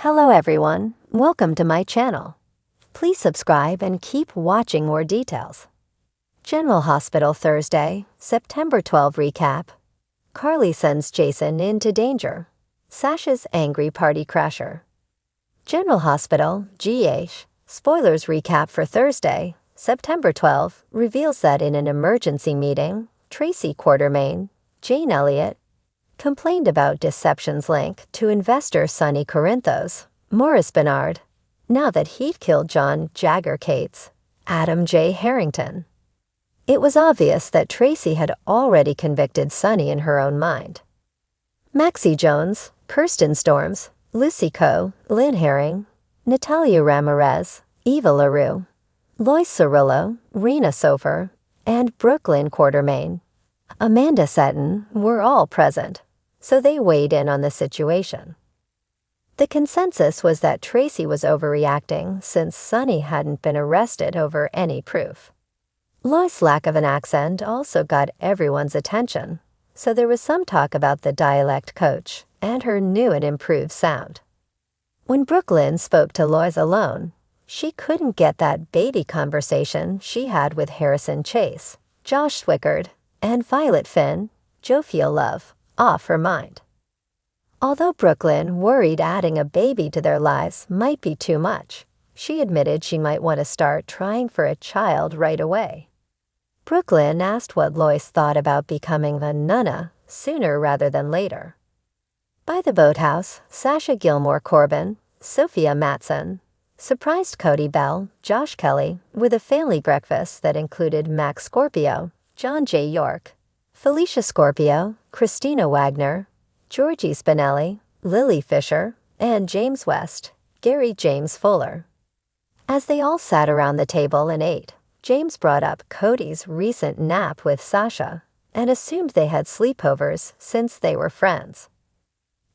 Hello everyone, welcome to my channel. Please subscribe and keep watching more details. General Hospital Thursday, September 12 recap. Carly sends Jason into danger. Sasha's angry party crasher. General Hospital, GH, spoilers recap for Thursday, September 12, reveals that in an emergency meeting, Tracy Quartermain, Jane Elliott, complained about deception's link to investor Sonny Corinthos, Morris Bernard, now that he'd killed John Jagger Cates, Adam J. Harrington. It was obvious that Tracy had already convicted Sonny in her own mind. Maxie Jones, Kirsten Storms, Lucy Coe, Lynn Herring, Natalia Ramirez, Eva LaRue, Lois Cirillo, Rena Sofer, and Brooklyn Quartermain, Amanda Seton were all present, so they weighed in on the situation. The consensus was that Tracy was overreacting since Sonny hadn't been arrested over any proof. Lois' lack of an accent also got everyone's attention, so there was some talk about the dialect coach and her new and improved sound. When Brooklyn spoke to Lois alone, she couldn't get that baby conversation she had with Harrison Chase, Josh Swickard, and Violet Finn, Jovial Love, off her mind. Although Brooklyn worried adding a baby to their lives might be too much, she admitted she might want to start trying for a child right away. Brooklyn asked what Lois thought about becoming a nunna sooner rather than later. By the boathouse, Sasha Gilmore Corbin, Sophia Matson, surprised Cody Bell, Josh Kelly, with a family breakfast that included Max Scorpio, John J. York, Felicia Scorpio, Christina Wagner, Georgie Spinelli, Lily Fisher, and James West, Gary James Fuller. As they all sat around the table and ate, James brought up Cody's recent nap with Sasha and assumed they had sleepovers since they were friends.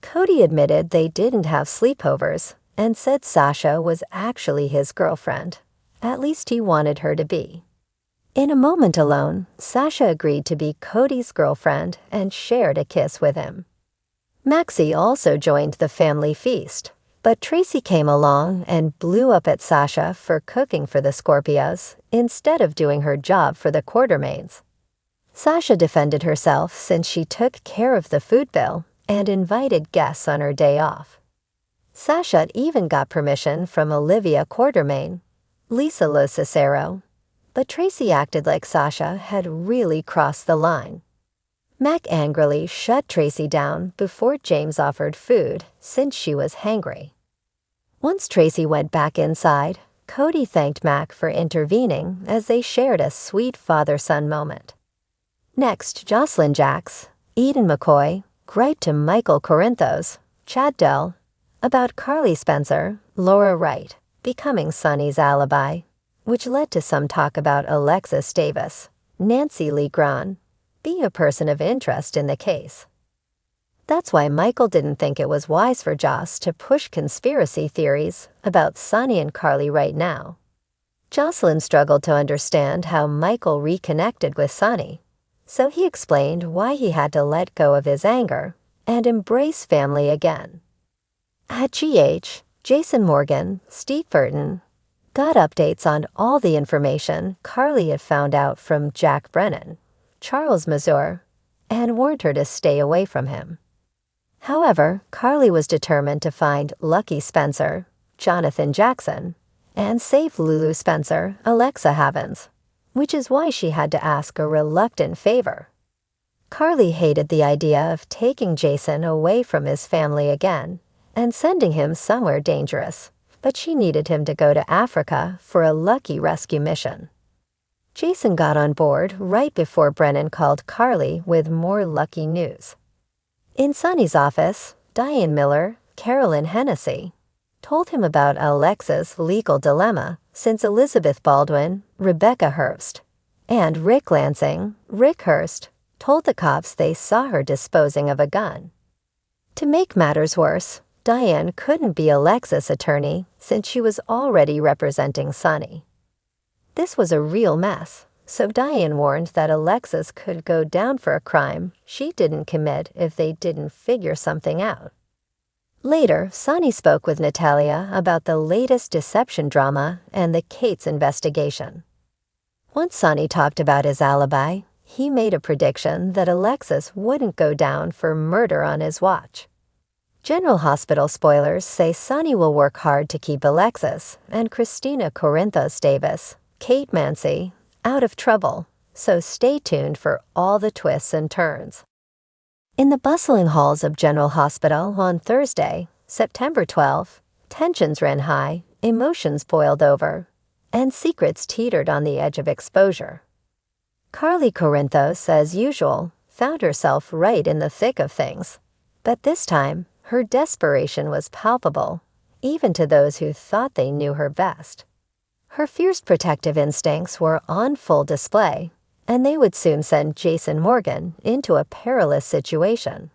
Cody admitted they didn't have sleepovers and said Sasha was actually his girlfriend. At least he wanted her to be. In a moment alone, Sasha agreed to be Cody's girlfriend and shared a kiss with him. Maxie also joined the family feast, but Tracy came along and blew up at Sasha for cooking for the Scorpios instead of doing her job for the Quartermains. Sasha defended herself since she took care of the food bill and invited guests on her day off. Sasha even got permission from Olivia Quartermain, Lisa Lo Cicero, but Tracy acted like Sasha had really crossed the line. Mac angrily shut Tracy down before James offered food since she was hangry. Once Tracy went back inside, Cody thanked Mac for intervening as they shared a sweet father-son moment. Next, Jocelyn Jacks, Eden McCoy, griped to Michael Corinthos, Chad Dell, about Carly Spencer, Laura Wright, becoming Sonny's alibi, which led to some talk about Alexis Davis, Nancy Lee Gran, being a person of interest in the case. That's why Michael didn't think it was wise for Joss to push conspiracy theories about Sonny and Carly right now. Jocelyn struggled to understand how Michael reconnected with Sonny, so he explained why he had to let go of his anger and embrace family again. At GH, Jason Morgan, Steve Burton, got updates on all the information Carly had found out from Jack Brennan, Charles Mazur, and warned her to stay away from him. However, Carly was determined to find Lucky Spencer, Jonathan Jackson, and save Lulu Spencer, Alexa Havens, which is why she had to ask a reluctant favor. Carly hated the idea of taking Jason away from his family again and sending him somewhere dangerous, but she needed him to go to Africa for a Lucky rescue mission. Jason got on board right before Brennan called Carly with more Lucky news. In Sonny's office, Diane Miller, Carolyn Hennessy, told him about Alexa's legal dilemma since Elizabeth Baldwin, Rebecca Hurst, and Rick Lansing, Rick Hurst, told the cops they saw her disposing of a gun. To make matters worse, Diane couldn't be Alexa's attorney since she was already representing Sonny. This was a real mess, so Diane warned that Alexis could go down for a crime she didn't commit if they didn't figure something out. Later, Sonny spoke with Natalia about the latest deception drama and the Kate's investigation. Once Sonny talked about his alibi, he made a prediction that Alexis wouldn't go down for murder on his watch. General Hospital spoilers say Sonny will work hard to keep Alexis and Christina Corinthos Davis, Kate Mancy, out of trouble, so stay tuned for all the twists and turns. In the bustling halls of General Hospital on Thursday, September 12, tensions ran high, emotions boiled over, and secrets teetered on the edge of exposure. Carly Corinthos, as usual, found herself right in the thick of things, but this time, her desperation was palpable, even to those who thought they knew her best. Her fierce protective instincts were on full display, and they would soon send Jason Morgan into a perilous situation,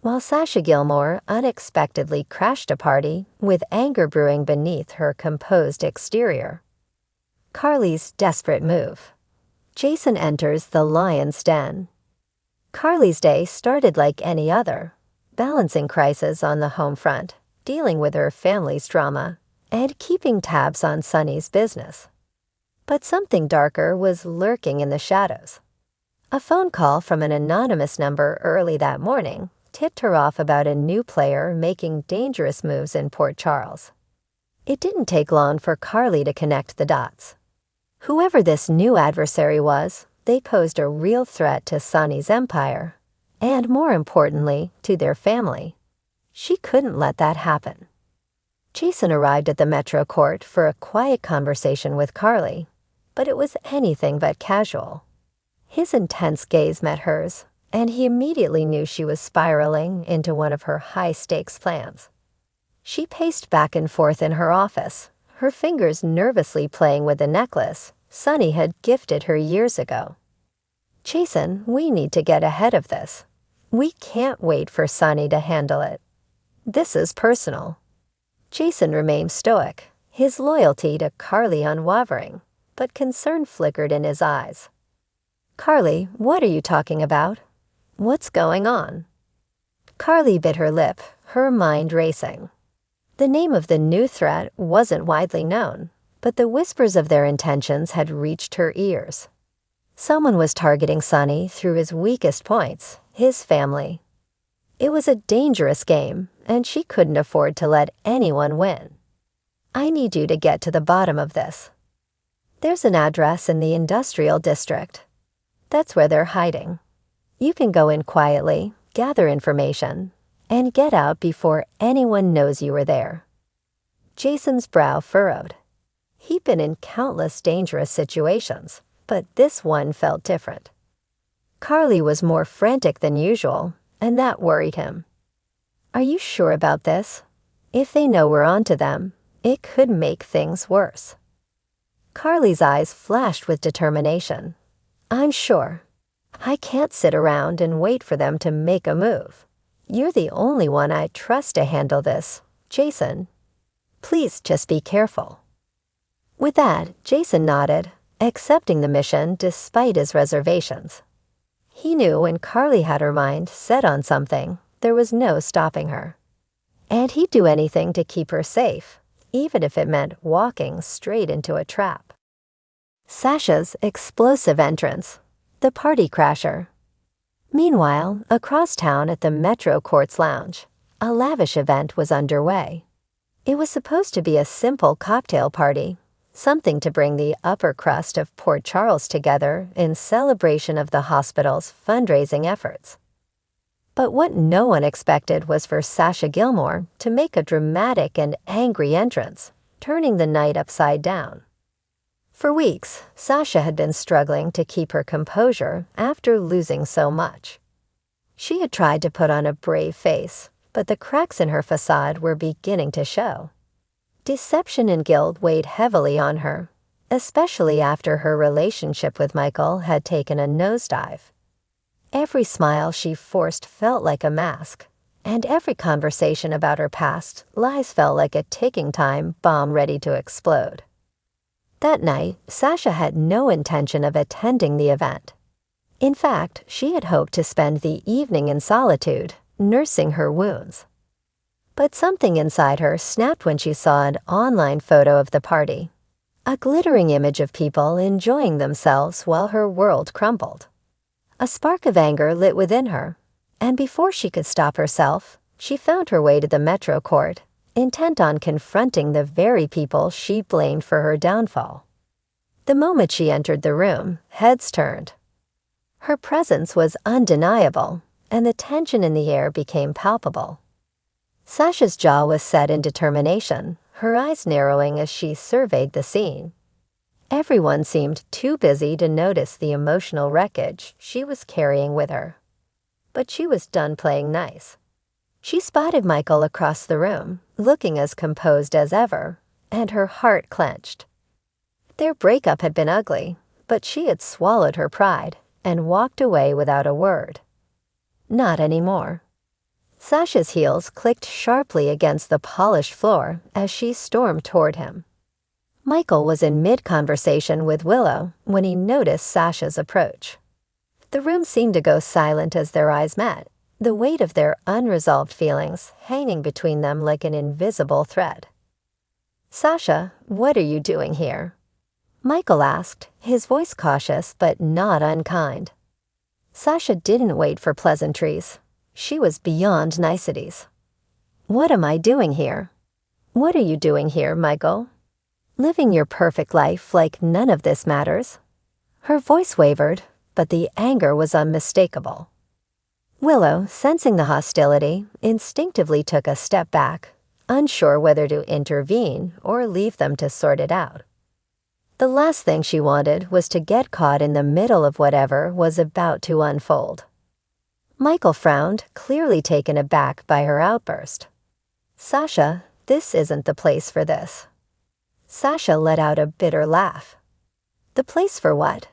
while Sasha Gilmore unexpectedly crashed a party with anger brewing beneath her composed exterior. Carly's desperate move. Jason enters the lion's den. Carly's day started like any other, balancing crises on the home front, dealing with her family's drama, and keeping tabs on Sonny's business. But something darker was lurking in the shadows. A phone call from an anonymous number early that morning tipped her off about a new player making dangerous moves in Port Charles. It didn't take long for Carly to connect the dots. Whoever this new adversary was, they posed a real threat to Sonny's empire, and more importantly, to their family. She couldn't let that happen. Jason arrived at the Metro Court for a quiet conversation with Carly, but it was anything but casual. His intense gaze met hers, and he immediately knew she was spiraling into one of her high-stakes plans. She paced back and forth in her office, her fingers nervously playing with the necklace Sonny had gifted her years ago. "Jason, we need to get ahead of this. We can't wait for Sonny to handle it. This is personal." Jason remained stoic, his loyalty to Carly unwavering, but concern flickered in his eyes. "Carly, what are you talking about? What's going on?" Carly bit her lip, her mind racing. The name of the new threat wasn't widely known, but the whispers of their intentions had reached her ears. Someone was targeting Sonny through his weakest points, his family. It was a dangerous game, and she couldn't afford to let anyone win. "I need you to get to the bottom of this. There's an address in the industrial district. That's where they're hiding. You can go in quietly, gather information, and get out before anyone knows you were there." Jason's brow furrowed. He'd been in countless dangerous situations, but this one felt different. Carly was more frantic than usual, and that worried him. "Are you sure about this? If they know we're onto them, it could make things worse." Carly's eyes flashed with determination. "I'm sure. I can't sit around and wait for them to make a move. You're the only one I trust to handle this, Jason. Please just be careful." With that, Jason nodded, accepting the mission despite his reservations. He knew when Carly had her mind set on something, there was no stopping her. And he'd do anything to keep her safe, even if it meant walking straight into a trap. Sasha's explosive entrance, the party crasher. Meanwhile, across town at the Metro Courts Lounge, a lavish event was underway. It was supposed to be a simple cocktail party, something to bring the upper crust of Port Charles together in celebration of the hospital's fundraising efforts. But what no one expected was for Sasha Gilmore to make a dramatic and angry entrance, turning the night upside down. For weeks, Sasha had been struggling to keep her composure after losing so much. She had tried to put on a brave face, but the cracks in her facade were beginning to show. Deception and guilt weighed heavily on her, especially after her relationship with Michael had taken a nosedive. Every smile she forced felt like a mask, and every conversation about her past lies felt like a ticking time bomb ready to explode. That night, Sasha had no intention of attending the event. In fact, she had hoped to spend the evening in solitude, nursing her wounds. But something inside her snapped when she saw an online photo of the party, a glittering image of people enjoying themselves while her world crumbled. A spark of anger lit within her, and before she could stop herself, she found her way to the Metro Court, intent on confronting the very people she blamed for her downfall. The moment she entered the room, heads turned. Her presence was undeniable, and the tension in the air became palpable. Sasha's jaw was set in determination, her eyes narrowing as she surveyed the scene. Everyone seemed too busy to notice the emotional wreckage she was carrying with her. But she was done playing nice. She spotted Michael across the room, looking as composed as ever, and her heart clenched. Their breakup had been ugly, but she had swallowed her pride and walked away without a word. Not anymore. Sasha's heels clicked sharply against the polished floor as she stormed toward him. Michael was in mid-conversation with Willow when he noticed Sasha's approach. The room seemed to go silent as their eyes met, the weight of their unresolved feelings hanging between them like an invisible thread. "Sasha, what are you doing here?" Michael asked, his voice cautious but not unkind. Sasha didn't wait for pleasantries. She was beyond niceties. "What am I doing here?" "What are you doing here, Michael?" "Living your perfect life like none of this matters." Her voice wavered, but the anger was unmistakable. Willow, sensing the hostility, instinctively took a step back, unsure whether to intervene or leave them to sort it out. The last thing she wanted was to get caught in the middle of whatever was about to unfold. Michael frowned, clearly taken aback by her outburst. "Sasha, this isn't the place for this." Sasha let out a bitter laugh. "The place for what?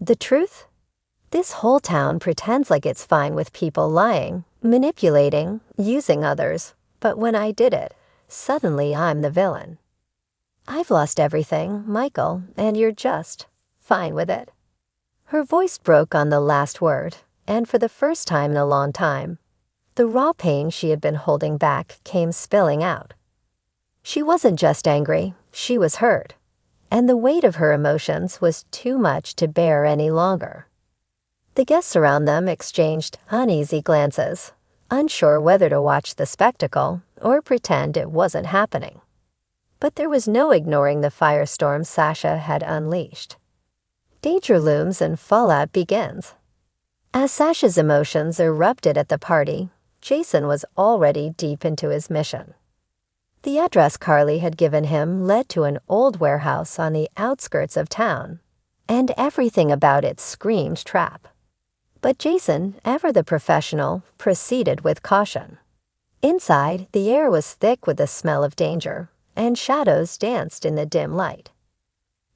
The truth? This whole town pretends like it's fine with people lying, manipulating, using others, but when I did it, suddenly I'm the villain. I've lost everything, Michael, and you're just fine with it." Her voice broke on the last word, and for the first time in a long time, the raw pain she had been holding back came spilling out. She wasn't just angry, she was hurt, and the weight of her emotions was too much to bear any longer. The guests around them exchanged uneasy glances, unsure whether to watch the spectacle or pretend it wasn't happening. But there was no ignoring the firestorm Sasha had unleashed. Danger looms and fallout begins. As Sasha's emotions erupted at the party, Jason was already deep into his mission. The address Carly had given him led to an old warehouse on the outskirts of town, and everything about it screamed trap. But Jason, ever the professional, proceeded with caution. Inside, the air was thick with the smell of danger, and shadows danced in the dim light.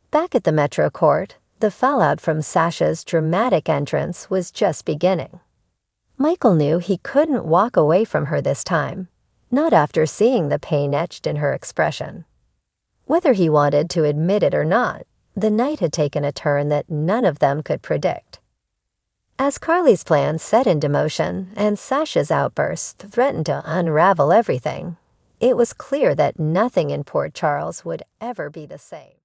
Back at the Metro Court, the fallout from Sasha's dramatic entrance was just beginning. Michael knew he couldn't walk away from her this time, not after seeing the pain etched in her expression. Whether he wanted to admit it or not, the night had taken a turn that none of them could predict. As Carly's plan set into motion and Sasha's outburst threatened to unravel everything, it was clear that nothing in Port Charles would ever be the same.